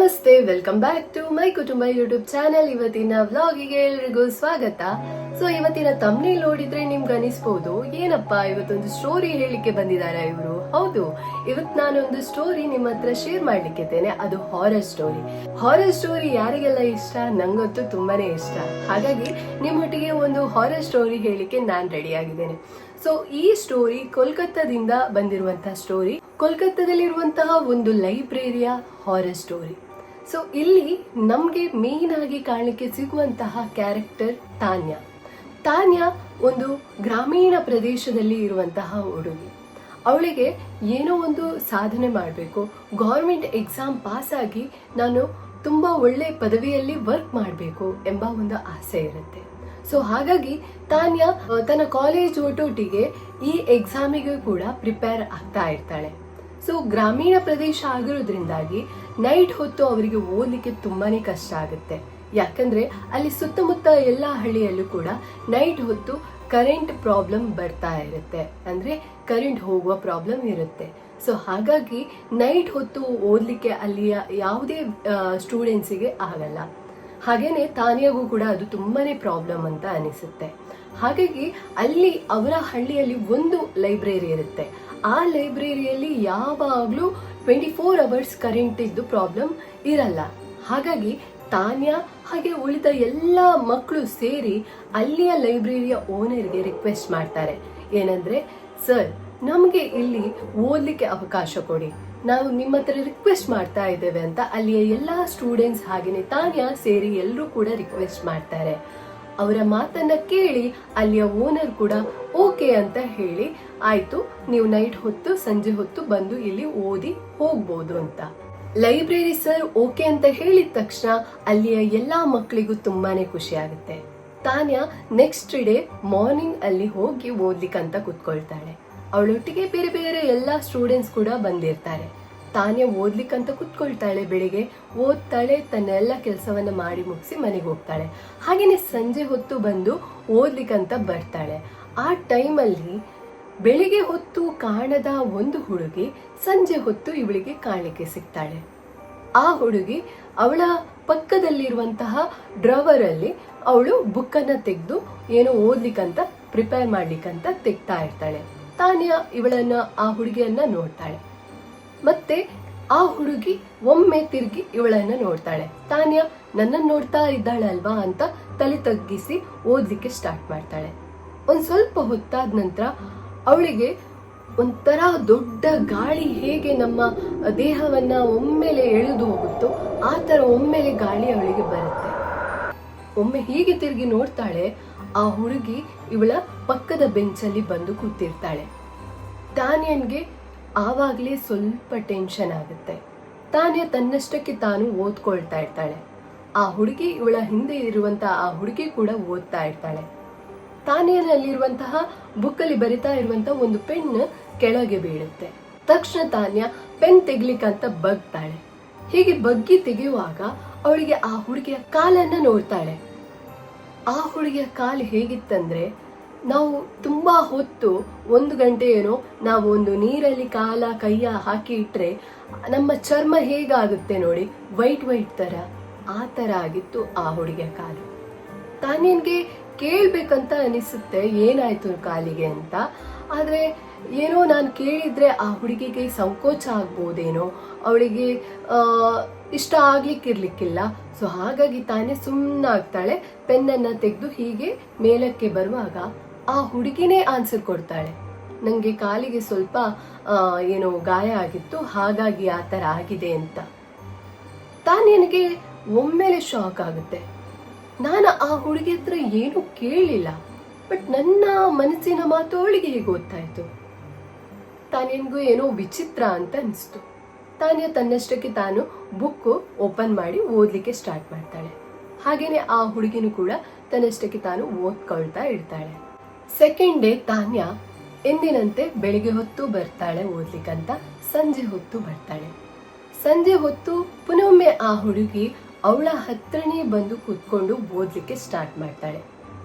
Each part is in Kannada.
ನಮಸ್ತೆ, ವೆಲ್ಕಮ್ ಬ್ಯಾಕ್ ಟು ಮೈ ಕುಟುಂಬ ಯೂಟ್ಯೂಬ್ ಚಾನೆಲ್. ಇವತ್ತಿನ ವ್ಲಾಗಿಗೆ ಎಲ್ರಿಗೂ ಸ್ವಾಗತ. ಸೊ ಇವತ್ತಿನ ತಮ್ನೇಲ್ ನೋಡಿದ್ರೆ ನಿಮ್ಗೆ ಅನಿಸ್ಬೋದು, ಏನಪ್ಪಾ ಇವತ್ತೊಂದು ಸ್ಟೋರಿ ಹೇಳಿಕೆ ಬಂದಿದ್ದಾರೆ ಇವರು. ಹೌದು, ಇವತ್ತು ನಾನೊಂದು ಸ್ಟೋರಿ ನಿಮ್ಮ ಹತ್ರ ಶೇರ್ ಮಾಡ್ಲಿಕ್ಕಿದ್ದೇನೆ. ಅದು ಹಾರರ್ ಸ್ಟೋರಿ. ಹಾರರ್ ಸ್ಟೋರಿ ಯಾರಿಗೆಲ್ಲ ಇಷ್ಟ? ನಂಗಂತೂ ತುಂಬಾನೇ ಇಷ್ಟ. ಹಾಗಾಗಿ ನಿಮ್ಮೊಟ್ಟಿಗೆ ಒಂದು ಹಾರರ್ ಸ್ಟೋರಿ ಹೇಳಿಕೆ ನಾನ್ ರೆಡಿ ಆಗಿದ್ದೇನೆ. ಸೊ ಈ ಸ್ಟೋರಿ ಕೋಲ್ಕತ್ತಾದಿಂದ ಬಂದಿರುವಂತಹ ಸ್ಟೋರಿ. ಕೋಲ್ಕತ್ತಾದಲ್ಲಿರುವಂತಹ ಒಂದು ಲೈಬ್ರರಿಯ ಹಾರರ್ ಸ್ಟೋರಿ. ಸೊ ಇಲ್ಲಿ ನಮ್ಗೆ ಮೇನ್ ಆಗಿ ಕಾಣಲಿಕ್ಕೆ ಸಿಗುವಂತಹ ಕ್ಯಾರೆಕ್ಟರ್ ತಾನ್ಯಾ ಒಂದು ಗ್ರಾಮೀಣ ಪ್ರದೇಶದಲ್ಲಿ ಇರುವಂತಹ ಹುಡುಗಿ. ಅವಳಿಗೆ ಏನೋ ಒಂದು ಸಾಧನೆ ಮಾಡಬೇಕು, ಗೌರ್ಮೆಂಟ್ ಎಕ್ಸಾಮ್ ಪಾಸ್ ಆಗಿ ನಾನು ತುಂಬಾ ಒಳ್ಳೆ ಪದವಿಯಲ್ಲಿ ವರ್ಕ್ ಮಾಡಬೇಕು ಎಂಬ ಒಂದು ಆಸೆ ಇರುತ್ತೆ. ಸೊ ಹಾಗಾಗಿ ತಾನ್ಯಾ ತನ್ನ ಕಾಲೇಜ್ ಒಟ್ಟೊಟ್ಟಿಗೆ ಈ ಎಕ್ಸಾಮಿಗೆ ಕೂಡ ಪ್ರಿಪೇರ್ ಆಗ್ತಾ ಇರ್ತಾಳೆ. ಸೊ ಗ್ರಾಮೀಣ ಪ್ರದೇಶ ಆಗಿರೋದ್ರಿಂದಾಗಿ ನೈಟ್ ಹೊತ್ತು ಅವರಿಗೆ ಓದಲಿಕ್ಕೆ ತುಂಬಾನೇ ಕಷ್ಟ ಆಗುತ್ತೆ. ಯಾಕಂದ್ರೆ ಅಲ್ಲಿ ಸುತ್ತಮುತ್ತ ಎಲ್ಲಾ ಹಳ್ಳಿಯಲ್ಲೂ ಕೂಡ ನೈಟ್ ಹೊತ್ತು ಕರೆಂಟ್ ಪ್ರಾಬ್ಲಮ್ ಬರ್ತಾ ಇರುತ್ತೆ, ಅಂದ್ರೆ ಕರೆಂಟ್ ಹೋಗುವ ಪ್ರಾಬ್ಲಮ್ ಇರುತ್ತೆ. ಸೊ ಹಾಗಾಗಿ ನೈಟ್ ಹೊತ್ತು ಓದ್ಲಿಕ್ಕೆ ಅಲ್ಲಿಯ ಯಾವುದೇ ಸ್ಟೂಡೆಂಟ್ಸಿಗೆ ಆಗಲ್ಲ. ಹಾಗೇನೆ ತಾನ್ಯಾಗೂ ಕೂಡ ಅದು ತುಂಬಾನೇ ಪ್ರಾಬ್ಲಮ್ ಅಂತ ಅನಿಸುತ್ತೆ. ಹಾಗಾಗಿ ಅಲ್ಲಿ ಅವರ ಹಳ್ಳಿಯಲ್ಲಿ ಒಂದು ಲೈಬ್ರರಿ ಇರುತ್ತೆ. ಆ ಲೈಬ್ರರಿಯಲ್ಲಿ ಯಾವಾಗ್ಲೂ 24 hours ಕರೆಂಟ್ ಇದ್ದು ಪ್ರಾಬ್ಲಮ್ ಇರಲ್ಲ. ಹಾಗಾಗಿ ತಾನ್ಯಾ ಹಾಗೆ ಉಳಿದ ಎಲ್ಲ ಮಕ್ಕಳು ಸೇರಿ ಅಲ್ಲಿಯ ಲೈಬ್ರರಿಯ ಓನರ್ಗೆ ರಿಕ್ವೆಸ್ಟ್ ಮಾಡ್ತಾರೆ. ಏನಂದ್ರೆ, ಸರ್, ನಮ್ಗೆ ಇಲ್ಲಿ ಓದ್ಲಿಕ್ಕೆ ಅವಕಾಶ ಕೊಡಿ, ನಾವು ನಿಮ್ಮ ಹತ್ರ ರಿಕ್ವೆಸ್ಟ್ ಮಾಡ್ತಾ ಇದ್ದೇವೆ ಅಂತ ಅಲ್ಲಿಯ ಎಲ್ಲಾ ಸ್ಟೂಡೆಂಟ್ಸ್ ಹಾಗೇನೆ ತಾನ್ಯಾ ಸೇರಿ ಎಲ್ಲರೂ ಕೂಡ ರಿಕ್ವೆಸ್ಟ್ ಮಾಡ್ತಾರೆ. ಅವರ ಮಾತನ್ನ ಕೇಳಿ ಅಲ್ಲಿಯ ಓನರ್ ಕೂಡ ಓಕೆ ಅಂತ ಹೇಳಿ, ಆಯ್ತು, ನೀವು ನೈಟ್ ಹೊತ್ತು ಸಂಜೆ ಹೊತ್ತು ಬಂದು ಇಲ್ಲಿ ಓದಿ ಹೋಗ್ಬೋದು ಅಂತ. ಲೈಬ್ರರಿ ಸರ್ ಓಕೆ ಅಂತ ಹೇಳಿದ ತಕ್ಷಣ ಅಲ್ಲಿಯ ಎಲ್ಲಾ ಮಕ್ಕಳಿಗೂ ತುಂಬಾನೇ ಖುಷಿ ಆಗುತ್ತೆ. ತಾನ್ಯಾ ನೆಕ್ಸ್ಟ್ ಡೇ ಮಾರ್ನಿಂಗ್ ಅಲ್ಲಿ ಹೋಗಿ ಓದ್ಲಿಕ್ಕಂತ ಕುತ್ಕೊಳ್ತಾಳೆ. ಅವಳೊಟ್ಟಿಗೆ ಬೇರೆ ಬೇರೆ ಎಲ್ಲಾ ಸ್ಟೂಡೆಂಟ್ಸ್ ಕೂಡ ಬಂದಿರ್ತಾರೆ. ತಾನ್ಯಾ ಓದ್ಲಿಕ್ಕಂತ ಕುತ್ಕೊಳ್ತಾಳೆ. ಬೆಳಿಗ್ಗೆ ಓದ್ತಾಳೆ, ತನ್ನೆಲ್ಲ ಕೆಲಸವನ್ನ ಮಾಡಿ ಮುಗಿಸಿ ಮನೆಗೆ ಹೋಗ್ತಾಳೆ. ಹಾಗೇನೆ ಸಂಜೆ ಹೊತ್ತು ಬಂದು ಓದ್ಲಿಕ್ಕಂತ ಬರ್ತಾಳೆ. ಆ ಟೈಮಲ್ಲಿ ಬೆಳಿಗ್ಗೆ ಹೊತ್ತು ಕಾಣದ ಒಂದು ಹುಡುಗಿ ಸಂಜೆ ಹೊತ್ತು ಇವಳಿಗೆ ಕಾಣಲಿಕ್ಕೆ ಸಿಗ್ತಾಳೆ. ಆ ಹುಡುಗಿ ಅವಳ ಪಕ್ಕದಲ್ಲಿರುವಂತಹ ಡ್ರಾವರ್ ಅಲ್ಲಿ ಅವಳು ಬುಕ್ ಅನ್ನ ತೆಗೆದು ಏನೋ ಓದ್ಲಿಕ್ಕಂತ ಪ್ರಿಪೇರ್ ಮಾಡ್ಲಿಕ್ಕಂತ ತೆಗ್ತಾ ಇರ್ತಾಳೆ. ತಾನ್ಯಾ ಆ ಹುಡುಗಿಯನ್ನ ನೋಡ್ತಾಳೆ. ಮತ್ತೆ ಆ ಹುಡುಗಿ ಒಮ್ಮೆ ತಿರುಗಿ ಇವಳನ್ನ ನೋಡ್ತಾಳೆ. ತಾನ್ಯಾ ನನ್ನನ್ನು ನೋಡ್ತಾ ಇದ್ದಾಳೆ ಅಲ್ವಾ ಅಂತ ತಲೆ ತಗ್ಗಿಸಿ ಓದ್ಲಿಕ್ಕೆ ಸ್ಟಾರ್ಟ್ ಮಾಡ್ತಾಳೆ. ಒಂದ್ ಸ್ವಲ್ಪ ಹೊತ್ತಾದ ನಂತರ ಅವಳಿಗೆ ಒಂಥರ ದೊಡ್ಡ ಗಾಳಿ ಹೇಗೆ ನಮ್ಮ ದೇಹವನ್ನ ಒಮ್ಮೆಲೆ ಎಳೆದು ಹೋಗುತ್ತೋ ಆ ತರ ಒಮ್ಮೆಲೆ ಗಾಳಿ ಅವಳಿಗೆ ಬರುತ್ತೆ. ಒಮ್ಮೆ ಹೀಗೆ ತಿರುಗಿ ನೋಡ್ತಾಳೆ. ಆ ಹುಡುಗಿ ಇವಳ ಪಕ್ಕದ ಬೆಂಚಲ್ಲಿ ಬಂದು ಕೂತಿರ್ತಾಳೆ. ತಾನ್ಯನ್ಗೆ ಆವಾಗ್ಲೇ ಸ್ವಲ್ಪ ಟೆನ್ಷನ್ ಆಗುತ್ತೆ. ತಾನ್ಯಾ ತನ್ನಷ್ಟಕ್ಕೆ ತಾನು ಓದ್ಕೊಳ್ತಾ ಇರ್ತಾಳೆ. ಆ ಹುಡುಗಿ ಇವಳ ಹಿಂದೆ ಇರುವಂತಹ ಆ ಹುಡುಗಿ ಕೂಡ ಓದ್ತಾ ಇರ್ತಾಳೆ. ತಾನ್ಯನಲ್ಲಿರುವಂತಹ ಬುಕ್ ಅಲ್ಲಿ ಬರಿತಾ ಇರುವಂತಹ ಒಂದು ಪೆನ್ ಕೆಳಗೆ ಬೀಳುತ್ತೆ. ತಕ್ಷಣ ತಾನ್ಯಾ ಪೆನ್ ತೆಗಿಲಿಕ್ಕಂತ ಬಗ್ತಾಳೆ. ಹೀಗೆ ಬಗ್ಗಿ ತೆಗೆಯುವಾಗ ಅವಳಿಗೆ ಆ ಹುಡುಗಿಯ ಕಾಲನ್ನ ನೋಡ್ತಾಳೆ. ಆ ಹುಡುಗಿಯ ಕಾಲು ಹೇಗಿತ್ತಂದ್ರೆ, ನಾವು ತುಂಬಾ ಹೊತ್ತು 1 ಗಂಟೆ ಏನೋ ನಾವು ಒಂದು ನೀರಲ್ಲಿ ಕೈಯ ಹಾಕಿ ಇಟ್ರೆ ನಮ್ಮ ಚರ್ಮ ಹೇಗಾಗುತ್ತೆ ನೋಡಿ, ವೈಟ್ ತರ, ಆ ತರ ಆಗಿತ್ತು ಆ ಹುಡುಗಿಯ ಕಾಲು. ತಾನ್ಯನ್ಗೆ ಕೇಳ್ಬೇಕಂತ ಅನಿಸುತ್ತೆ ಏನಾಯ್ತು ಕಾಲಿಗೆ ಅಂತ. ಆದ್ರೆ ಏನೋ ನಾನು ಕೇಳಿದ್ರೆ ಆ ಹುಡುಗಿಗೆ ಸಂಕೋಚ ಆಗ್ಬೋದೇನೋ, ಅವಳಿಗೆ ಇಷ್ಟ ಆಗ್ಲಿಕ್ಕಿರ್ಲಿಕ್ಕಿಲ್ಲ. ಸೊ ಹಾಗಾಗಿ ತಾನೇ ಸುಮ್ಮನಾಗ್ತಾಳೆ. ಪೆನ್ನನ್ನ ತೆಗೆದು ಹೀಗೆ ಮೇಲಕ್ಕೆ ಬರುವಾಗ ಆ ಹುಡುಗಿನೇ ಆನ್ಸರ್ ಕೊಡ್ತಾಳೆ, ನಂಗೆ ಕಾಲಿಗೆ ಸ್ವಲ್ಪ ಏನೋ ಗಾಯ ಆಗಿತ್ತು, ಹಾಗಾಗಿ ಆ ತರ ಆಗಿದೆ ಅಂತ. ತಾನ್ಯನಿಗೆ ಒಮ್ಮೆಲೆ ಶಾಕ್ ಆಗುತ್ತೆ. ನಾನು ಆ ಹುಡುಗಿ ಹತ್ರ ಏನು ಕೇಳಲಿಲ್ಲ, ಬಟ್ ನನ್ನ ಮನಸ್ಸಿನ ಮಾತು ಅವಳಿಗೆ ಹೇಗೆ ಗೊತ್ತಾಯ್ತು? ತಾನ್ಯನ್ಗೂ ಏನೋ ವಿಚಿತ್ರ ಅಂತ ಅನಿಸ್ತು. ತಾನ್ಯಾ ತನ್ನಷ್ಟಕ್ಕೆ ತಾನು ಬುಕ್ ಓಪನ್ ಮಾಡಿ ಓದ್ಲಿಕ್ಕೆ ಸ್ಟಾರ್ಟ್ ಮಾಡ್ತಾಳೆ. ಹಾಗೇನೆ ಆ ಹುಡುಗಿನೂ ಕೂಡ ತನ್ನಷ್ಟಕ್ಕೆ ತಾನು ಓದ್ಕೊಳ್ತಾ ಇರ್ತಾಳೆ. ಸೆಕೆಂಡ್ ಡೇ ತಾನ್ಯಾ ಎಂದಿನಂತೆ ಬೆಳಿಗ್ಗೆ ಹೊತ್ತು ಬರ್ತಾಳೆ ಓದ್ಲಿಕ್ಕಂತ, ಸಂಜೆ ಹೊತ್ತು ಬರ್ತಾಳೆ. ಸಂಜೆ ಹೊತ್ತು ಪುನೊಮ್ಮೆ ಆ ಹುಡುಗಿ ಅವಳ ಹತ್ರನೇ ಬಂದು ಕುತ್ಕೊಂಡು ಓದ್ಲಿಕ್ಕೆ ಸ್ಟಾರ್ಟ್ ಮಾಡ್ತಾಳೆ.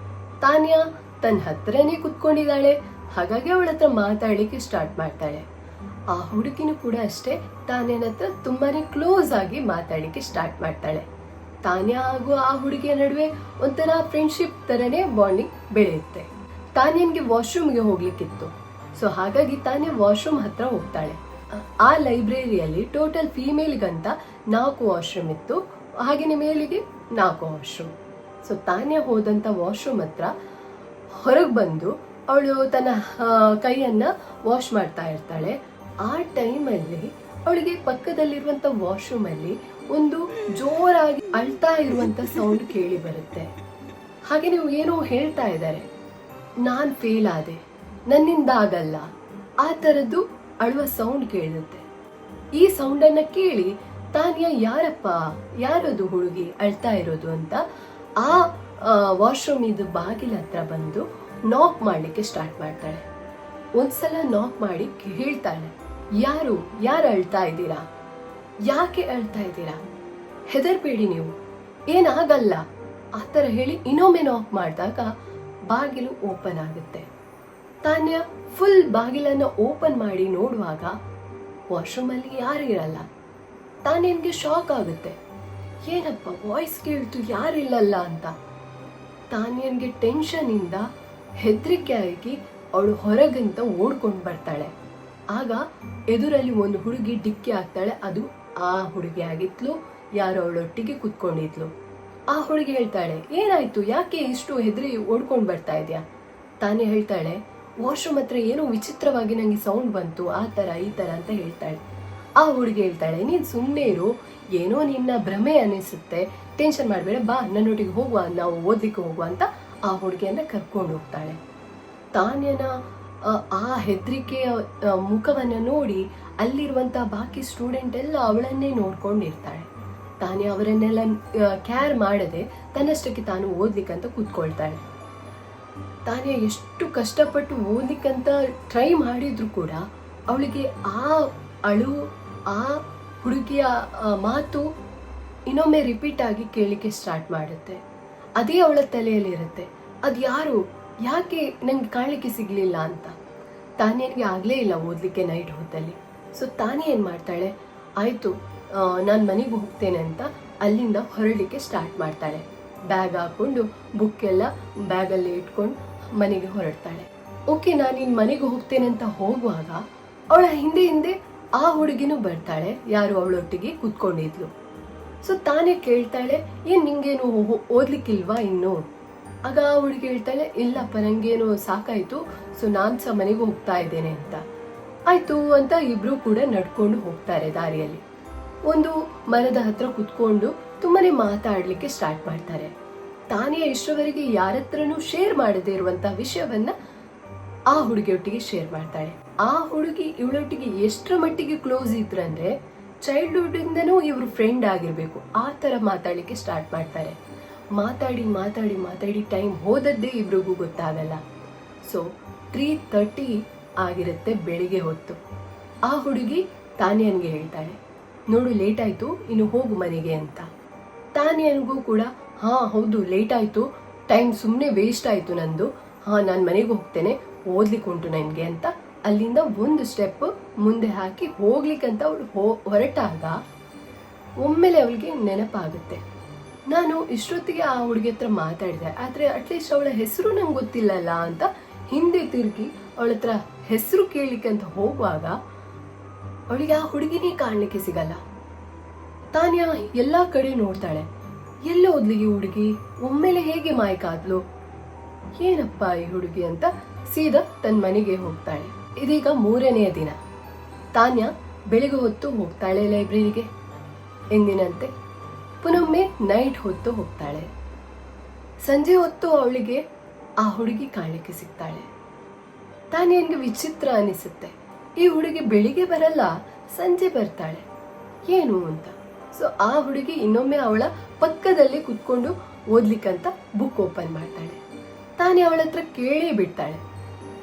ತಾನ್ಯಾ ತನ್ನ ಹತ್ರನೇ ಕುತ್ಕೊಂಡಿದ್ದಾಳೆ, ಹಾಗಾಗಿ ಅವಳ ಹತ್ರ ಮಾತಾಡ್ಲಿಕ್ಕೆ ಸ್ಟಾರ್ಟ್ ಮಾಡ್ತಾಳೆ. ಆ ಹುಡುಗಿನೂ ಕೂಡ ಅಷ್ಟೇ ತಾನ್ಯನ ಹತ್ರ ತುಂಬಾನೇ ಕ್ಲೋಸ್ ಆಗಿ ಮಾತಾಡಲಿಕ್ಕೆ ಸ್ಟಾರ್ಟ್ ಮಾಡ್ತಾಳೆ. ತಾನ್ಯ ಹಾಗೂ ಆ ಹುಡುಗಿಯ ನಡುವೆ ಒಂಥರ ಫ್ರೆಂಡ್ಶಿಪ್ ತರನೇ ಬಾಂಡಿಂಗ್ ಬೆಳೆಯುತ್ತೆ. ತಾನ್ಯನ್ಗೆ ವಾಶ್ರೂಮ್ಗೆ ಹೋಗ್ಲಿಕ್ಕಿತ್ತು. ಸೊ ಹಾಗಾಗಿ ತಾನ್ಯ ವಾಶ್ರೂಮ್ ಹತ್ರ ಹೋಗ್ತಾಳೆ. ಆ ಲೈಬ್ರರಿಯಲ್ಲಿ ಟೋಟಲ್ ಫೀಮೇಲ್ಗಂತ 4 ವಾಶ್ರೂಮ್ ಇತ್ತು, ಹಾಗೇನೆ ಮೇಲಿಗೆ 4 ವಾಶ್ರೂಮ್. ಸೊ ತಾನ್ಯ ಹೋದಂತ ವಾಶ್ರೂಮ್ ಹತ್ರ ಹೊರಗೆ ಬಂದು ಅವಳು ತನ್ನ ಕೈಯನ್ನ ವಾಶ್ ಮಾಡ್ತಾ ಇರ್ತಾಳೆ. ಆ ಟೈಮಲ್ಲಿ ಅವಳಿಗೆ ಪಕ್ಕದಲ್ಲಿರುವಂತ ವಾಶ್ರೂಮ್ ಅಲ್ಲಿ ಒಂದು ಜೋರಾಗಿ ಅಳ್ತಾ ಇರುವಂತ ಸೌಂಡ್ ಕೇಳಿ ಬರುತ್ತೆ. ಹಾಗೆ ನೀವು ಏನೋ ಹೇಳ್ತಾ ಇದ್ದಾರೆ, ನಾನ್ ಫೇಲ್ ಆದೆ, ನನ್ನಿಂದ ಆಗಲ್ಲ, ಆ ತರದ್ದು ಅಳುವ ಸೌಂಡ್ ಕೇಳುತ್ತೆ. ಈ ಸೌಂಡ್ ಅನ್ನ ಕೇಳಿ ತಾನ್ಯ ಯಾರದು ಹುಡುಗಿ ಅಳ್ತಾ ಇರೋದು ಅಂತ ಆ ವಾಶ್ರೂಮ್ ಇದು ಬಾಗಿಲ ಹತ್ರ ಬಂದು ನಾಕ್ ಮಾಡ್ಲಿಕ್ಕೆ ಸ್ಟಾರ್ಟ್ ಮಾಡ್ತಾಳೆ. ಒಂದ್ಸಲ ನಾಕ್ ಮಾಡಿ ಹೇಳ್ತಾಳೆ, ಯಾರು ಅಳ್ತಾ ಇದ್ದೀರಾ, ಯಾಕೆ ಅಳ್ತಾ ಇದ್ದೀರಾ, ಹೆದರ್ಬೇಡಿ ನೀವು, ಏನಾಗಲ್ಲ, ಆ ತರ ಹೇಳಿ ಇನ್ನೊಮ್ಮೆ ನಾಕ್ ಮಾಡಿದಾಗ ಬಾಗಿಲು ಓಪನ್ ಆಗುತ್ತೆ. ತಾನ್ಯ ಫುಲ್ ಬಾಗಿಲನ್ನ ಓಪನ್ ಮಾಡಿ ನೋಡುವಾಗ ವಾಶ್ರೂಮ್ ಅಲ್ಲಿ ಯಾರು ಇರಲ್ಲ. ತಾನ್ಯನ್ಗೆ ಶಾಕ್ ಆಗುತ್ತೆ, ಏನಪ್ಪ ವಾಯ್ಸ್ ಕೇಳ್ತು ಯಾರಿಲ್ಲಲ್ಲ ಅಂತ. ತಾನ್ಯನ್ಗೆ ಟೆನ್ಷನ್ ಇಂದ ಹೆದರಿಕೆ ಆಗಿ ಅವಳು ಹೊರಗಂತ ಓಡ್ಕೊಂಡು ಬರ್ತಾಳೆ. ಆಗ ಎದುರಲ್ಲಿ ಒಂದು ಹುಡುಗಿ ಡಿಕ್ಕಿ ಆಗ್ತಾಳೆ. ಅದು ಆ ಹುಡುಗಿ ಆಗಿದ್ಲು, ಯಾರು ಅವಳೊಟ್ಟಿಗೆ ಕುತ್ಕೊಂಡಿದ್ಲು. ಆ ಹುಡುಗಿ ಹೇಳ್ತಾಳೆ, ಏನಾಯ್ತು, ಯಾಕೆ ಇಷ್ಟು ಹೆದರಿ ಓಡ್ಕೊಂಡು ಬರ್ತಾ ಇದೆಯಾ. ತಾನೇ ಹೇಳ್ತಾಳೆ, ವಾಶ್ರೂಮ್ ಹತ್ರ ಏನೋ ವಿಚಿತ್ರವಾಗಿ ನಂಗೆ ಸೌಂಡ್ ಬಂತು, ಆ ತರ ಈ ತರ ಅಂತ ಹೇಳ್ತಾಳೆ. ಆ ಹುಡುಗಿ ಹೇಳ್ತಾಳೆ, ನೀನ್ ಸುಮ್ಮನೆ ಇರು, ಏನೋ ನಿನ್ನ ಭ್ರಮೆ ಅನಿಸುತ್ತೆ, ಟೆನ್ಷನ್ ಮಾಡಬೇಡ, ಬಾ ನನ್ನೊಟ್ಟಿಗೆ ಹೋಗುವ, ನಾವು ಓದ್ಲಿಕ್ಕೆ ಹೋಗುವ ಅಂತ ಆ ಹುಡುಗಿಯನ್ನ ಕರ್ಕೊಂಡು ಹೋಗ್ತಾಳೆ. ತಾನ್ಯನ ಆ ಹೆದರಿಕೆಯ ಮುಖವನ್ನ ನೋಡಿ ಅಲ್ಲಿರುವಂತ ಬಾಕಿ ಸ್ಟೂಡೆಂಟ್ ಎಲ್ಲ ಅವಳನ್ನೇ ನೋಡ್ಕೊಂಡಿರ್ತಾಳೆ. ತಾನೇ ಅವರನ್ನೆಲ್ಲ ಕೇರ್ ಮಾಡದೆ ತನ್ನಷ್ಟಕ್ಕೆ ತಾನು ಓದ್ಲಿಕ್ಕಂತ ಕೂತ್ಕೊಳ್ತಾಳೆ. ತಾನೇ ಎಷ್ಟು ಕಷ್ಟಪಟ್ಟು ಓದ್ಲಿಕ್ಕಂತ ಟ್ರೈ ಮಾಡಿದ್ರು ಕೂಡ ಅವಳಿಗೆ ಆ ಅಳು, ಆ ಹುಡುಗಿಯ ಮಾತು ಇನ್ನೊಮ್ಮೆ ರಿಪೀಟ್ ಆಗಿ ಕೇಳಲಿಕ್ಕೆ ಸ್ಟಾರ್ಟ್ ಮಾಡುತ್ತೆ. ಅದೇ ಅವಳ ತಲೆಯಲ್ಲಿರುತ್ತೆ, ಅದು ಯಾರು, ಯಾಕೆ ನಂಗೆ ಕಾಣಲಿಕ್ಕೆ ಸಿಗ್ಲಿಲ್ಲ ಅಂತ. ತಾನೇನಿಗೆ ಆಗ್ಲೇ ಇಲ್ಲ ಓದ್ಲಿಕ್ಕೆ ನೈಟ್ ಹೊತ್ತಲ್ಲಿ. ಸೊ ತಾನೇ ಏನ್ ಮಾಡ್ತಾಳೆ, ಆಯ್ತು ನಾನು ಮನೆಗೆ ಹೋಗ್ತೇನೆ ಅಂತ ಅಲ್ಲಿಂದ ಹೊರಡಲಿಕ್ಕೆ ಸ್ಟಾರ್ಟ್ ಮಾಡ್ತಾಳೆ. ಬ್ಯಾಗ್ ಹಾಕೊಂಡು ಬುಕ್ ಎಲ್ಲ ಬ್ಯಾಗಲ್ಲಿ ಇಟ್ಕೊಂಡು ಮನೆಗೆ ಹೊರಡ್ತಾಳೆ. ಓಕೆ, ನಾನು ಇನ್ ಮನೆಗೆ ಹೋಗ್ತೇನೆ ಅಂತ ಹೋಗುವಾಗ ಅವಳ ಹಿಂದೆ ಆ ಹುಡುಗಿನೂ ಬರ್ತಾಳೆ, ಯಾರು ಅವಳೊಟ್ಟಿಗೆ ಕೂತ್ಕೊಂಡಿದ್ಲು. ಸೊ ತಾನೇ ಕೇಳ್ತಾಳೆ, ಏನ್ ನಿಂಗೇನು ಓದ್ಲಿಕ್ಕಿಲ್ವಾ ಇನ್ನು. ಆಗ ಆ ಹುಡುಗಿ ಹೇಳ್ತಾಳೆ, ಇಲ್ಲಪ್ಪ ನಂಗೇನು ಸಾಕಾಯ್ತು, ಸೊ ನಾನ್ ಸಹ ಮನೆಗೆ ಹೋಗ್ತಾ ಇದ್ದೇನೆ ಅಂತ. ಆಯ್ತು ಅಂತ ಇಬ್ರು ಕೂಡ ನಡ್ಕೊಂಡು ಹೋಗ್ತಾರೆ. ದಾರಿಯಲ್ಲಿ ಒಂದು ಮರದ ಹತ್ರ ಕುತ್ಕೊಂಡು ತುಂಬಾನೇ ಮಾತಾಡ್ಲಿಕ್ಕೆ ಸ್ಟಾರ್ಟ್ ಮಾಡ್ತಾರೆ. ತಾನೇ ಇಷ್ಟರವರೆಗೆ ಯಾರತ್ರನೂ ಶೇರ್ ಮಾಡದೇ ಇರುವಂತ ವಿಷಯವನ್ನ ಆ ಹುಡುಗಿಯೊಟ್ಟಿಗೆ ಶೇರ್ ಮಾಡ್ತಾಳೆ. ಆ ಹುಡುಗಿ ಇವಳೊಟ್ಟಿಗೆ ಎಷ್ಟರ ಮಟ್ಟಿಗೆ ಕ್ಲೋಸ್ ಇದ್ರಂದ್ರೆ ಚೈಲ್ಡ್ಹುಡ್ ಇಂದನೂ ಇವ್ರು ಫ್ರೆಂಡ್ ಆಗಿರ್ಬೇಕು, ಆ ತರ ಮಾತಾಡ್ಲಿಕ್ಕೆ ಸ್ಟಾರ್ಟ್ ಮಾಡ್ತಾರೆ. ಮಾತಾಡಿ ಟೈಮ್ ಹೋದದ್ದೇ ಇಬ್ರಿಗೂ ಗೊತ್ತಾಗಲ್ಲ. ಸೊ 3:30 ಆಗಿರುತ್ತೆ ಬೆಳಿಗ್ಗೆ ಹೊತ್ತು. ಆ ಹುಡುಗಿ ತಾನ್ಯನ್ಗೆ ಹೇಳ್ತಾಳೆ, ನೋಡು ಲೇಟ್ ಆಯ್ತು, ಇನ್ನು ಹೋಗು ಮನೆಗೆ ಅಂತ. ತಾನ್ಯನ್ಗೂ ಕೂಡ ಹಾ ಹೌದು ಲೇಟ್ ಆಯ್ತು, ಟೈಮ್ ಸುಮ್ಮನೆ ವೇಸ್ಟ್ ಆಯ್ತು ನಂದು, ಹಾ ನಾನು ಮನೆಗೆ ಹೋಗ್ತೇನೆ, ಓದ್ಲಿಕ್ಕೆ ಉಂಟು ನನಗೆ ಅಂತ ಅಲ್ಲಿಂದ ಒಂದು ಸ್ಟೆಪ್ ಮುಂದೆ ಹಾಕಿ ಹೋಗ್ಲಿಕ್ಕಂತ ಅವಳು ಹೊರಟಾಗ ಒಮ್ಮೆಲೆ ಅವಳಿಗೆ ನೆನಪಾಗುತ್ತೆ, ನಾನು ಇಷ್ಟೊತ್ತಿಗೆ ಆ ಹುಡುಗಿ ಹತ್ರ ಮಾತಾಡಿದೆ, ಆದ್ರೆ ಅಟ್ಲೀಸ್ಟ್ ಅವಳ ಹೆಸರು ನಂಗೆ ಗೊತ್ತಿಲ್ಲಲ್ಲ ಅಂತ ಹಿಂದೆ ತಿರುಗಿ ಅವಳ ಹತ್ರ ಹೆಸರು ಕೇಳಲಿಕ್ಕೆ ಅಂತ ಹೋಗುವಾಗ ಅವಳಿಗೆ ಆ ಹುಡುಗಿನೇ ಕಾಣ್ಲಿಕ್ಕೆ ಸಿಗಲ್ಲ. ತಾನ್ಯ ಎಲ್ಲಾ ಕಡೆ ನೋಡ್ತಾಳೆ, ಎಲ್ಲ ಓದ್ಲಿ ಈ ಹುಡುಗಿ, ಒಮ್ಮೆಲೆ ಹೇಗೆ ಮಾಯಕಾದ್ಲು, ಏನಪ್ಪಾ ಈ ಹುಡುಗಿ ಅಂತ ಸೀದಾ ತನ್ನ ಮನೆಗೆ ಹೋಗ್ತಾಳೆ. ಇದೀಗ 3ನೇ ದಿನ. ತಾನ್ಯ ಬೆಳಿಗ್ಗೆ ಹೊತ್ತು ಹೋಗ್ತಾಳೆ ಲೈಬ್ರರಿಗೆ ಎಂದಿನಂತೆ. ಪುನೊಮ್ಮೆ ನೈಟ್ ಹೊತ್ತು ಹೋಗ್ತಾಳೆ. ಸಂಜೆ ಹೊತ್ತು ಅವಳಿಗೆ ಆ ಹುಡುಗಿ ಕಾಣಲಿಕ್ಕೆ ಸಿಗ್ತಾಳೆ. ತಾನ್ಯನ್ಗೆ ವಿಚಿತ್ರ ಅನಿಸುತ್ತೆ, ಈ ಹುಡುಗಿ ಬೆಳಿಗ್ಗೆ ಬರಲ್ಲ, ಸಂಜೆ ಬರ್ತಾಳೆ, ಏನು ಅಂತ. ಸೊ ಆ ಹುಡುಗಿ ಇನ್ನೊಮ್ಮೆ ಅವಳ ಪಕ್ಕದಲ್ಲಿ ಕುತ್ಕೊಂಡು ಓದ್ಲಿಕ್ಕಂತ ಬುಕ್ ಓಪನ್ ಮಾಡ್ತಾಳೆ. ತಾನೇ ಅವಳ ಹತ್ರ ಕೇಳೇ ಬಿಡ್ತಾಳೆ,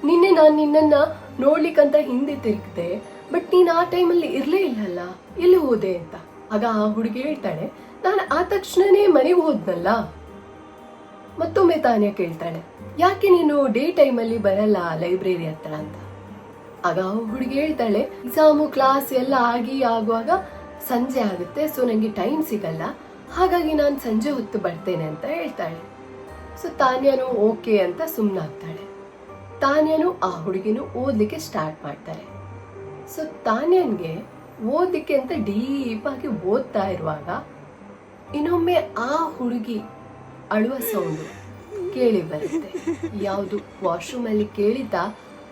ನಿನ್ನೆ ನಾನು ನಿನ್ನನ್ನ ನೋಡ್ಲಿಕ್ಕಂತ ಹಿಂದೆ ತಿರುಗಿದೆ, ಬಟ್ ನೀನ್ ಆ ಟೈಮಲ್ಲಿ ಇರ್ಲೇ ಇಲ್ಲಲ್ಲ, ಎಲ್ಲಿ ಹೋದೆ ಅಂತ. ಆಗ ಆ ಹುಡುಗಿ ಹೇಳ್ತಾಳೆ, ನಾನು ಆ ತಕ್ಷಣನೇ ಮನೆಗೆ ಹೋದ್ನಲ್ಲ. ಮತ್ತೊಮ್ಮೆ ತಾನೇ ಕೇಳ್ತಾಳೆ, ಯಾಕೆ ನೀನು ಡೇ ಟೈಮಲ್ಲಿ ಬರಲ್ಲ ಲೈಬ್ರರಿ ಹತ್ರ ಅಂತ. ಆಗ ಹುಡುಗಿ ಹೇಳ್ತಾಳೆ, ಎಕ್ಸಾಮು ಕ್ಲಾಸ್ ಎಲ್ಲ ಆಗುವಾಗ ಸಂಜೆ ಆಗುತ್ತೆ, ಸೊ ನಂಗೆ ಟೈಮ್ ಸಿಗಲ್ಲ, ಹಾಗಾಗಿ ನಾನು ಸಂಜೆ ಹೊತ್ತು ಬರ್ತೇನೆ ಅಂತ ಹೇಳ್ತಾಳೆ. ಸೊ ತಾನ್ಯಾನು ಓಕೆ ಅಂತ ಸುಮ್ಮನಾಗ್ತಾಳೆ. ತಾನ್ಯಾನು ಆ ಹುಡುಗಿನೂ ಓದ್ಲಿಕ್ಕೆ ಸ್ಟಾರ್ಟ್ ಮಾಡ್ತಾರೆ. ಸೊ ತಾನ್ಯನ್ಗೆ ಓದಲಿಕ್ಕೆ ಅಂತ ಡೀಪ್ ಆಗಿ ಓದ್ತಾ ಇರುವಾಗ ಇನ್ನೊಮ್ಮೆ ಆ ಹುಡುಗಿ ಅಳುವ ಸೌಂಡು ಕೇಳಿ ಬರುತ್ತೆ. ಯಾವುದು ವಾಶ್ರೂಮ್ ಅಲ್ಲಿ ಕೇಳಿದ್ದ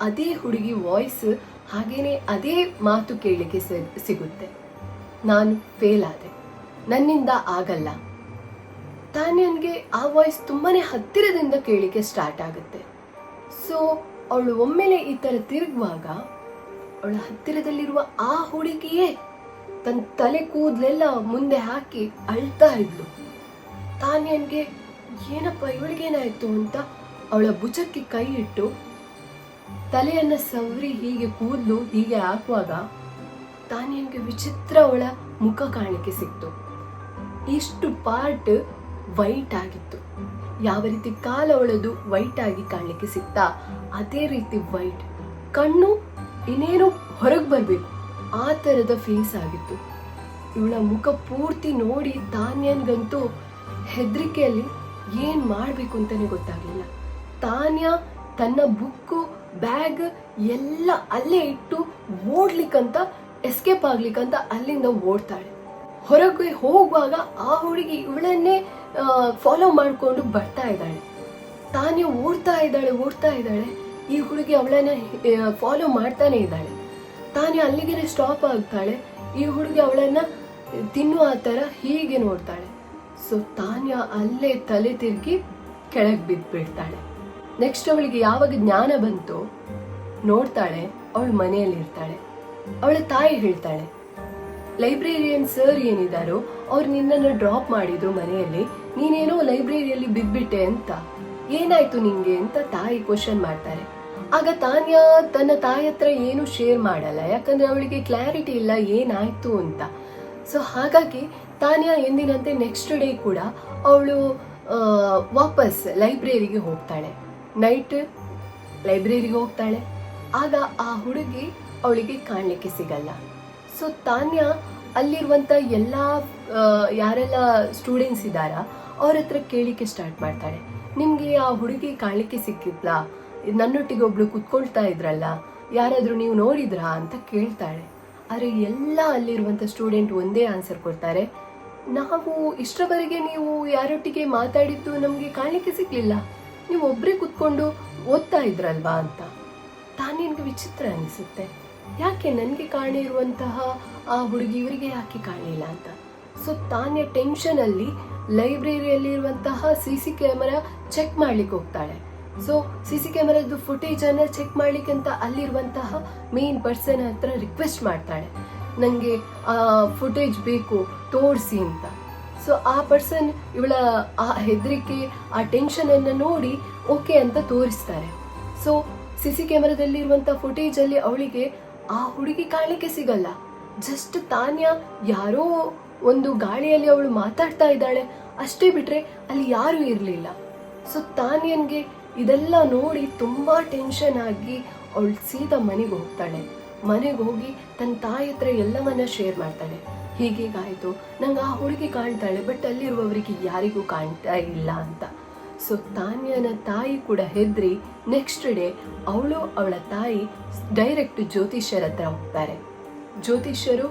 ಅದೇ ಹುಡುಗಿ ವಾಯ್ಸ್, ಹಾಗೇನೆ ಅದೇ ಮಾತು ಕೇಳಲಿಕ್ಕೆ ಸಿಗುತ್ತೆ. ನಾನು ಫೇಲ್ ಆದೆ, ನನ್ನಿಂದ ಆಗಲ್ಲ. ತಾನ್ಯನ್ಗೆ ಆ ವಾಯ್ಸ್ ತುಂಬಾನೇ ಹತ್ತಿರದಿಂದ ಕೇಳಿಕ್ಕೆ ಸ್ಟಾರ್ಟ್ ಆಗುತ್ತೆ. ಸೊ ಅವಳು ಒಮ್ಮೆಲೆ ಈ ತರ ತಿರುಗುವಾಗ ಅವಳ ಹತ್ತಿರದಲ್ಲಿರುವ ಆ ಹುಡುಗಿಯೇ ತನ್ನ ತಲೆ ಕೂದಲೆಲ್ಲ ಮುಂದೆ ಹಾಕಿ ಅಳ್ತಾ ಇದ್ಲು. ತಾನ್ಯನ್ಗೆ ಏನಪ್ಪ ಇವಳಿಗೇನಾಯ್ತು ಅಂತ ಅವಳ ಭುಜಕ್ಕೆ ಕೈ ಇಟ್ಟು ತಲೆಯನ್ನ ಸವರಿ ಹೀಗೆ ಕೂದಲು ಹೀಗೆ ಹಾಕುವಾಗ ತಾನ್ಯನ್ಗೆ ವಿಚಿತ್ರ ಅವಳ ಮುಖ ಕಾಣಲಿಕ್ಕೆ ಸಿಕ್ತು. ಇಷ್ಟು ಪಾರ್ಟ್ ವೈಟ್ ಆಗಿತ್ತು. ಯಾವ ರೀತಿ ಕಾಲ ಅವಳದು ವೈಟ್ ಆಗಿ ಕಾಣಲಿಕ್ಕೆ ಸಿಕ್ತಾ ಅದೇ ರೀತಿ ವೈಟ್, ಕಣ್ಣು ಇನ್ನೇನು ಹೊರಗೆ ಬರ್ಬೇಕು ಆ ತರದ ಫೇಸ್ ಆಗಿತ್ತು. ಇವಳ ಮುಖ ಪೂರ್ತಿ ನೋಡಿ ತಾನ್ಯನ್ಗಂತೂ ಹೆದರಿಕೆಯಲ್ಲಿ ಏನ್ ಮಾಡ್ಬೇಕು ಅಂತಾನೆ ಗೊತ್ತಾಗ್ಲಿಲ್ಲ. ತಾನ್ಯ ತನ್ನ ಬುಕ್ಕು ಬ್ಯಾಗ್ ಎಲ್ಲ ಅಲ್ಲೇ ಇಟ್ಟು ಓಡ್ಲಿಕ್ಕಂತ ಎಸ್ಕೇಪ್ ಆಗ್ಲಿಕ್ಕಂತ ಅಲ್ಲಿಂದ ಓಡ್ತಾಳೆ. ಹೊರಗೆ ಹೋಗುವಾಗ ಆ ಹುಡುಗಿ ಇವಳನ್ನೇ ಫಾಲೋ ಮಾಡ್ಕೊಂಡು ಬರ್ತಾ ಇದ್ದಾಳೆ. ತಾನ್ಯ ಓಡ್ತಾ ಇದ್ದಾಳೆ, ಈ ಹುಡುಗಿ ಅವಳನ್ನ ಫಾಲೋ ಮಾಡ್ತಾನೆ ಇದ್ದಾಳೆ. ತಾನ್ಯ ಅಲ್ಲಿಗೆ ಸ್ಟಾಪ್ ಆಗ್ತಾಳೆ, ಈ ಹುಡುಗಿ ಅವಳನ್ನ ತಿನ್ನುವ ತರ ಹೀಗೆ ನೋಡ್ತಾಳೆ. ಸೊ ತಾನ್ಯ ಅಲ್ಲೇ ತಲೆ ತಿರುಗಿ ಕೆಳಗೆ ಬಿದ್ದ್ಬಿಡ್ತಾಳೆ. ನೆಕ್ಸ್ಟ್ ಅವಳಿಗೆ ಯಾವಾಗ ಜ್ಞಾನ ಬಂತು ನೋಡ್ತಾಳೆ, ಅವಳು ಮನೆಯಲ್ಲಿ ಇರ್ತಾಳೆ. ಅವಳ ತಾಯಿ ಹೇಳ್ತಾಳೆ, ಲೈಬ್ರೇರಿಯನ್ ಸರ್ ಏನಿದಾರೋ ಅವ್ರು ನಿನ್ನನ್ನು ಡ್ರಾಪ್ ಮಾಡಿದ್ರು ಮನೆಯಲ್ಲಿ, ನೀನೇನೋ ಲೈಬ್ರರಿಯಲ್ಲಿ ಬಿದ್ಬಿಟ್ಟೆ ಅಂತ, ಏನಾಯ್ತು ನಿಂಗೆ ಅಂತ ತಾಯಿ ಕ್ವಶನ್ ಮಾಡ್ತಾರೆ. ಆಗ ತಾನ್ಯ ತನ್ನ ತಾಯಿ ಹತ್ರ ಏನು ಶೇರ್ ಮಾಡಲ್ಲ, ಯಾಕಂದ್ರೆ ಅವಳಿಗೆ ಕ್ಲಾರಿಟಿ ಇಲ್ಲ ಏನಾಯ್ತು ಅಂತ. ಸೊ ಹಾಗಾಗಿ ತಾನ್ಯ ಎಂದಿನಂತೆ ನೆಕ್ಸ್ಟ್ ಡೇ ಕೂಡ ಅವಳು ವಾಪಸ್ ಲೈಬ್ರರಿಗೆ ಹೋಗ್ತಾಳೆ. ನೈಟ್ ಲೈಬ್ರರಿಗೆ ಹೋಗ್ತಾಳೆ. ಆಗ ಆ ಹುಡುಗಿ ಅವಳಿಗೆ ಕಾಣಲಿಕ್ಕೆ ಸಿಗಲ್ಲ. ಸೊ ತಾನ್ಯ ಅಲ್ಲಿರುವಂತ ಎಲ್ಲ ಯಾರೆಲ್ಲ ಸ್ಟೂಡೆಂಟ್ಸ್ ಇದ್ದಾರ ಅವ್ರ ಹತ್ರ ಕೇಳಿಕ್ಕೆ ಸ್ಟಾರ್ಟ್ ಮಾಡ್ತಾಳೆ, ನಿಮ್ಗೆ ಆ ಹುಡುಗಿ ಕಾಣಲಿಕ್ಕೆ ಸಿಕ್ಕಿದ್ಲಾ, ನನ್ನೊಟ್ಟಿಗೆ ಒಬ್ಳು ಕುತ್ಕೊಳ್ತಾ ಇದ್ರಲ್ಲ, ಯಾರಾದ್ರೂ ನೀವು ನೋಡಿದ್ರಾ ಅಂತ ಕೇಳ್ತಾಳೆ. ಆದ್ರೆ ಎಲ್ಲ ಅಲ್ಲಿರುವಂತ ಸ್ಟೂಡೆಂಟ್ ಒಂದೇ ಆನ್ಸರ್ ಕೊಡ್ತಾರೆ, ನಾವು ಇಷ್ಟರವರೆಗೆ ನೀವು ಯಾರೊಟ್ಟಿಗೆ ಮಾತಾಡಿದ್ದು ನಮ್ಗೆ ಕಾಣಲಿಕ್ಕೆ ಸಿಗ್ಲಿಲ್ಲ, ನೀವು ಒಬ್ರೇ ಕುತ್ಕೊಂಡು ಓದ್ತಾ ಇದ್ರಲ್ವಾ ಅಂತ. ತಾನ್ಯನ್ಗೆ ವಿಚಿತ್ರ ಅನಿಸುತ್ತೆ, ಯಾಕೆ ನನಗೆ ಕಾಣಿರುವಂತಹ ಆ ಹುಡುಗಿ ಇವರಿಗೆ ಯಾಕೆ ಕಾಣಲಿಲ್ಲ ಅಂತ. ಸೊ ತಾನ್ಯ ಟೆನ್ಷನ್ ಅಲ್ಲಿ ಲೈಬ್ರರಿಯಲ್ಲಿರುವಂತಹ CC ಕ್ಯಾಮೆರಾ ಚೆಕ್ ಮಾಡ್ಲಿಕ್ಕೆ ಹೋಗ್ತಾಳೆ. ಸೊ CC ಕ್ಯಾಮೆರಾದ ಫುಟೇಜ್ ಅನ್ನ ಚೆಕ್ ಮಾಡ್ಲಿಕ್ಕೆ ಅಂತ ಅಲ್ಲಿರುವಂತಹ ಮೇನ್ ಪರ್ಸನ್ ಹತ್ರ ರಿಕ್ವೆಸ್ಟ್ ಮಾಡ್ತಾಳೆ, ನಂಗೆ ಆ ಫುಟೇಜ್ ಬೇಕು ತೋರಿಸಿ ಅಂತ. ಸೊ ಆ ಪರ್ಸನ್ ಇವಳ ಆ ಹೆದರಿಕೆ ಆ ಟೆನ್ಷನ್ ಅನ್ನ ನೋಡಿ ಓಕೆ ಅಂತ ತೋರಿಸ್ತಾರೆ. ಸೊ CC ಕ್ಯಾಮೆರಾದಲ್ಲಿರುವಂತಹ ಫುಟೇಜ್ ಅಲ್ಲಿ ಅವಳಿಗೆ ಆ ಹುಡುಗಿ ಕಾಣಲಿಕ್ಕೆ ಸಿಗಲ್ಲ. ಜಸ್ಟ್ ತಾನ್ಯ ಯಾರೋ ಒಂದು ಗಾಳಿಯಲ್ಲಿ ಅವಳು ಮಾತಾಡ್ತಾ ಇದ್ದಾಳೆ ಅಷ್ಟೇ, ಬಿಟ್ರೆ ಅಲ್ಲಿ ಯಾರು ಇರಲಿಲ್ಲ. ಸೊ ತಾನ್ಯನ್ಗೆ ಇದೆಲ್ಲ ನೋಡಿ ತುಂಬಾ ಟೆನ್ಷನ್ ಆಗಿ ಅವಳು ಸೀದಾ ಮನೆಗೆ ಹೋಗ್ತಾಳೆ. ಮನೆಗೆ ಹೋಗಿ ತನ್ನ ತಾಯಿ ಹತ್ರ ಎಲ್ಲವನ್ನ ಶೇರ್ ಮಾಡ್ತಾಳೆ, ಹೀಗೀಗಾಯ್ತು, ನಂಗೆ ಆ ಹುಡುಗಿ ಕಾಣ್ತಾಳೆ, ಬಟ್ ಅಲ್ಲಿರುವವರಿಗೆ ಯಾರಿಗೂ ಕಾಣ್ತಾ ಇಲ್ಲ ಅಂತ. ಸೊ ತಾನ್ಯನ ತಾಯಿ ಕೂಡ ಹೆದ್ರಿ ನೆಕ್ಸ್ಟ್ ಡೇ ಅವಳು ಅವಳ ತಾಯಿ ಡೈರೆಕ್ಟ್ ಜ್ಯೋತಿಷ್ಯರ ಹತ್ರ ಹೋಗ್ತಾರೆ. ಜ್ಯೋತಿಷ್ಯರು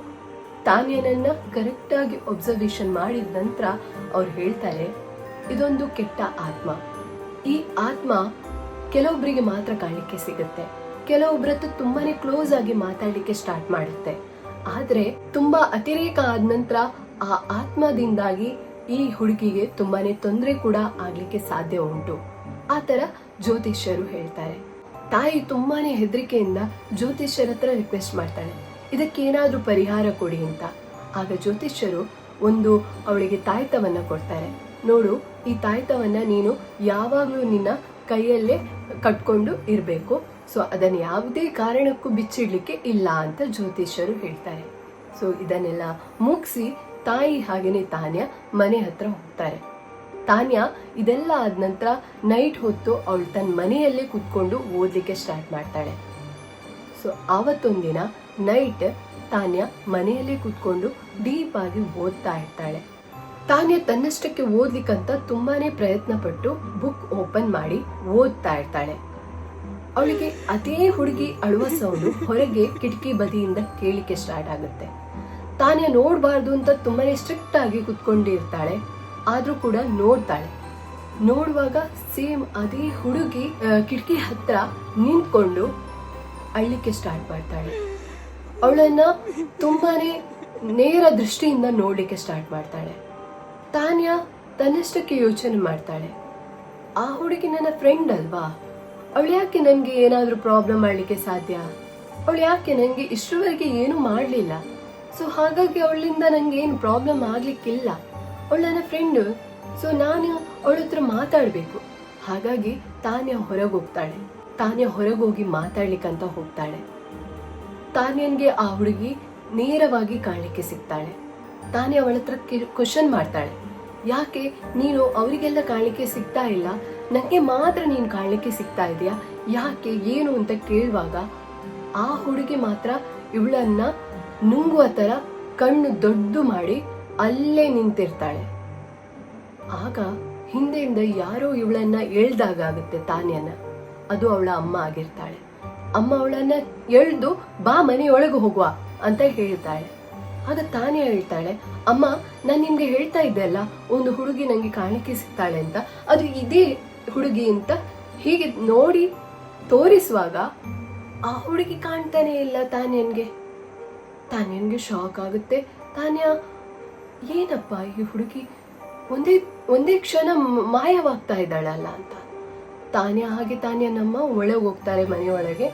ತಾನ್ಯನನ್ನ ಕರೆಕ್ಟ್ ಆಗಿ ಒಬ್ಸರ್ವೇಷನ್ ಮಾಡಿದ ನಂತರ ಅವ್ರು ಹೇಳ್ತಾರೆ, ಇದೊಂದು ಕೆಟ್ಟ ಆತ್ಮ, ಈ ಆತ್ಮ ಕೆಲವೊಬ್ಬರಿಗೆ ಮಾತ್ರ ಕಾಣಲಿಕ್ಕೆ ಸಿಗುತ್ತೆ, ಕೆಲವೊಬ್ಬರತ್ತು ತುಂಬಾನೇ ಕ್ಲೋಸ್ ಆಗಿ ಮಾತಾಡ್ಲಿಕ್ಕೆ ಸ್ಟಾರ್ಟ್ ಮಾಡುತ್ತೆ. ಆದ್ರೆ ತುಂಬಾ ಅತಿರೇಕ ಆದ ನಂತರ ಆ ಆತ್ಮದಿಂದಾಗಿ ಈ ಹುಡುಗಿಗೆ ತುಂಬಾನೇ ತೊಂದರೆ ಕೂಡ ಆಗ್ಲಿಕ್ಕೆ ಸಾಧ್ಯ ಉಂಟು. ಆತರ ಜ್ಯೋತಿಷ್ಯರು ಹೇಳ್ತಾರೆ. ತಾಯಿ ತುಂಬಾನೇ ಹೆದರಿಕೆಯಿಂದ ಜ್ಯೋತಿಷ್ಯರ ಹತ್ರ ರಿಕ್ವೆಸ್ಟ್ ಮಾಡ್ತಾಳೆ, ಇದಕ್ಕೇನಾದ್ರೂ ಪರಿಹಾರ ಕೊಡಿ ಅಂತ. ಆಗ ಜ್ಯೋತಿಷ್ಯರು ಒಂದು ಅವಳಿಗೆ ತಾಯ್ತವನ್ನ ಕೊಡ್ತಾರೆ. ನೋಡು, ಈ ತಾಯ್ತವನ್ನ ನೀನು ಯಾವಾಗ್ಲೂ ನಿನ್ನ ಕೈಯಲ್ಲೇ ಕಟ್ಕೊಂಡು ಇರ್ಬೇಕು, ಸೊ ಅದನ್ನ ಯಾವುದೇ ಕಾರಣಕ್ಕೂ ಬಿಚ್ಚಿಡ್ಲಿಕ್ಕೆ ಇಲ್ಲ ಅಂತ ಜ್ಯೋತಿಷ್ಯರು ಹೇಳ್ತಾರೆ. ಸೊ ಇದನ್ನೆಲ್ಲ ಮುಗಿಸಿ ತಾಯಿ ಹಾಗೇನೆ ತಾನ್ಯ ಮನೆ ಹತ್ರ ಹೋಗ್ತಾರೆ. ತಾನ್ಯ ಇದೆಲ್ಲ ಆದ ನಂತರ ನೈಟ್ ಹೊತ್ತು ಅವಳು ತನ್ನ ಮನೆಯಲ್ಲೇ ಕುತ್ಕೊಂಡು ಓದ್ಲಿಕ್ಕೆ ಸ್ಟಾರ್ಟ್ ಮಾಡ್ತಾಳೆ. ಸೊ ಸೊ ಆವತ್ತೊಂದಿನ ನೈಟ್ ತಾನ್ಯ ಮನೆಯಲ್ಲೇ ಕೂತ್ಕೊಂಡು ಡೀಪ್ ಆಗಿ ಓದ್ತಾ ಇರ್ತಾಳೆ. ತಾನ್ಯ ತನ್ನಷ್ಟಕ್ಕೆ ಓದ್ಲಿಕ್ಕಂತ ತುಂಬಾನೇ ಪ್ರಯತ್ನ ಪಟ್ಟು ಬುಕ್ ಓಪನ್ ಮಾಡಿ ಓದ್ತಾ ಇರ್ತಾಳೆ. ಅವಳಿಗೆ ಅದೇ ಹುಡುಗಿ ಅಳುವ ಸೌಂಡು ಹೊರಗೆ ಕಿಟಕಿ ಬದಿಯಿಂದ ಕೇಳಿಕೆ ಸ್ಟಾರ್ಟ್ ಆಗುತ್ತೆ. ತಾನ್ಯ ನೋಡ್ಬಾರ್ದು ಅಂತ ತುಂಬಾನೇ ಸ್ಟ್ರಿಕ್ಟ್ ಆಗಿ ಕುತ್ಕೊಂಡಿರ್ತಾಳೆ, ಆದ್ರೂ ಕೂಡ ನೋಡ್ತಾಳೆ. ನೋಡುವಾಗ ಸೇಮ್ ಅದೇ ಹುಡುಗಿ ಕಿಟಕಿ ಹತ್ರ ನಿಂತ್ಕೊಂಡು ಅಳ್ಲಿಕ್ಕೆ ಸ್ಟಾರ್ಟ್ ಮಾಡ್ತಾಳೆ. ಅವಳನ್ನ ತುಂಬಾನೇ ನೇರ ದೃಷ್ಟಿಯಿಂದ ನೋಡ್ಲಿಕ್ಕೆ ಸ್ಟಾರ್ಟ್ ಮಾಡ್ತಾಳೆ. ತಾನ್ಯ ತನ್ನಷ್ಟಕ್ಕೆ ಯೋಚನೆ ಮಾಡ್ತಾಳೆ, ಆ ಹುಡುಗಿ ನನ್ನ ಫ್ರೆಂಡ್ ಅಲ್ವಾ, ಅವಳು ಯಾಕೆ ನನಗೆ ಏನಾದರೂ ಪ್ರಾಬ್ಲಮ್ ಮಾಡಲಿಕ್ಕೆ ಸಾಧ್ಯ, ಅವಳು ಯಾಕೆ ನನಗೆ ಇಷ್ಟರವರೆಗೆ ಏನು ಮಾಡಲಿಲ್ಲ, ಸೊ ಹಾಗಾಗಿ ಅವಳಿಂದ ನನಗೆ ಏನು ಪ್ರಾಬ್ಲಮ್ ಆಗ್ಲಿಕ್ಕಿಲ್ಲ, ಅವಳು ನನ್ನ ಫ್ರೆಂಡು, ಸೊ ನಾನು ಅವಳ ಹತ್ರ ಮಾತಾಡಬೇಕು. ಹಾಗಾಗಿ ತಾನ್ಯ ಹೊರಗೆ ಹೋಗ್ತಾಳೆ. ತಾನ್ಯ ಹೊರಗೆ ಹೋಗಿ ಮಾತಾಡ್ಲಿಕ್ಕಂತ ಹೋಗ್ತಾಳೆ. ತಾನ್ಯನ್ಗೆ ಆ ಹುಡುಗಿ ನೇರವಾಗಿ ಕಾಣಲಿಕ್ಕೆ ಸಿಗ್ತಾಳೆ. ತಾನ್ಯ ಅವಳ ಹತ್ರ ಕ್ವಶನ್ ಮಾಡ್ತಾಳೆ, ಯಾಕೆ ನೀನು ಅವರಿಗೆಲ್ಲ ಕಾಣಲಿಕ್ಕೆ ಸಿಗ್ತಾ ಇಲ್ಲ, ನನಗೆ ಮಾತ್ರ ನೀನು ಕಾಣಲಿಕ್ಕೆ ಸಿಗ್ತಾ ಇದೆಯಾ, ಯಾಕೆ ಏನು ಅಂತ ಕೇಳುವಾಗ ಆ ಹುಡುಗಿ ಮಾತ್ರ ಇವಳನ್ನ ನುಂಗುವ ತರ ಕಣ್ಣು ದೊಡ್ಡ ಮಾಡಿ ಅಲ್ಲೇ ನಿಂತಿರ್ತಾಳೆ. ಆಗ ಹಿಂದೆಯಿಂದ ಯಾರೋ ಇವಳನ್ನ ಎಳ್ದಾಗ ಆಗುತ್ತೆ ತಾನ್ಯನ. ಅದು ಅವಳ ಅಮ್ಮ ಆಗಿರ್ತಾಳೆ. ಅಮ್ಮ ಅವಳನ್ನ ಎಳ್ದು ಬಾ ಮನೆಯೊಳಗೆ ಹೋಗುವ ಅಂತ ಹೇಳ್ತಾಳೆ. ಆಗ ತಾನೇ ಹೇಳ್ತಾಳೆ, ಅಮ್ಮ ನಾನು ನಿಮ್ಗೆ ಹೇಳ್ತಾ ಇದ್ದೆ ಅಲ್ಲ, ಒಂದು ಹುಡುಗಿ ನಂಗೆ ಕಾಣಲಿಕ್ಕೆ ಸಿಗ್ತಾಳೆ ಅಂತ, ಅದು ಇದೇ ಹುಡುಗಿ ಅಂತ ಹೀಗೆ ನೋಡಿ ತೋರಿಸುವಾಗ ಆ ಹುಡುಗಿ ಕಾಣ್ತಾನೆ ಇಲ್ಲ ತಾನ್ಯನ್ಗೆ. ತಾನ್ಯನ್ಗೆ ಶಾಕ್ ಆಗುತ್ತೆ. ತಾನ್ಯ ಏನಪ್ಪ ಈ ಹುಡುಗಿ ಒಂದೇ ಕ್ಷಣ ಮಾಯವಾಗ್ತಾ ಇದ್ದಾಳಲ್ಲ ಅಂತ. ತಾನ್ಯ ನಮ್ಮ ಒಳಗೆ ಹೋಗ್ತಾರೆ ಮನೆಯೊಳಗೆ.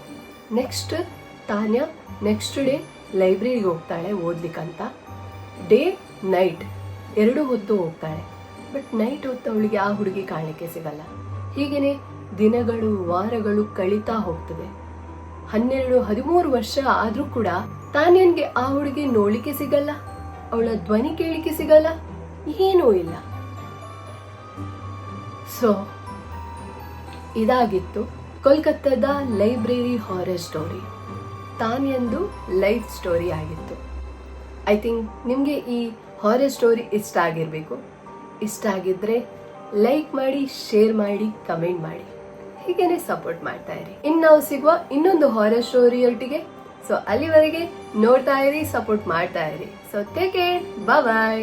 ತಾನ್ಯ ನೆಕ್ಸ್ಟ್ ಡೇ ಲೈಬ್ರರಿಗೆ ಹೋಗ್ತಾಳೆ ಓದ್ಲಿಕ್ಕಂತ. ಡೇ ನೈಟ್ 2 ಹೊತ್ತು ಹೋಗ್ತಾಳೆ. ಬಟ್ ನೈಟ್ ಹೊತ್ತು ಅವಳಿಗೆ ಆ ಹುಡುಗಿ ಕಾಣಲಿಕ್ಕೆ ಸಿಗಲ್ಲ. ಹೀಗೇನೆ ದಿನಗಳು ವಾರಗಳು ಕಳೀತಾ ಹೋಗ್ತದೆ. 12-13 ವರ್ಷ ಆದ್ರೂ ಕೂಡ ತಾನ್ಯನ್ಗೆ ಆ ಹುಡುಗಿ ನೋಡ್ಲಿಕ್ಕೆ ಸಿಗಲ್ಲ, ಅವಳ ಧ್ವನಿ ಕೇಳಿಕ್ಕೆ ಸಿಗಲ್ಲ, ಏನೂ ಇಲ್ಲ. ಸೊ ಇದಾಗಿತ್ತು ಕೋಲ್ಕತ್ತಾದ ಲೈಬ್ರರಿ ಹಾರರ್ ಸ್ಟೋರಿ. ತಾನ್ಯಂದು ಲೈಫ್ ಸ್ಟೋರಿ ಆಗಿತ್ತು. ಐ ಥಿಂಕ್ ನಿಮಗೆ ಈ ಹಾರರ್ ಸ್ಟೋರಿ ಇಷ್ಟ ಆಗಿರಬೇಕು. ಇಷ್ಟ ಆಗಿದ್ರೆ ಲೈಕ್ ಮಾಡಿ, ಶೇರ್ ಮಾಡಿ, ಕಮೆಂಟ್ ಮಾಡಿ, ಹೀಗೇನೆ ಸಪೋರ್ಟ್ ಮಾಡ್ತಾ ಇರಿ. ಇನ್ನು ನಾವು ಸಿಗುವ ಇನ್ನೊಂದು ಹಾರರ್ ಸ್ಟೋರಿಯೊಟ್ಟಿಗೆ. ಸೊ ಅಲ್ಲಿವರೆಗೆ ನೋಡ್ತಾ ಇರಿ, ಸಪೋರ್ಟ್ ಮಾಡ್ತಾ ಇರಿ. ಸೊ ಟೇಕ್ ಕೇರ್, ಬಾಯ್.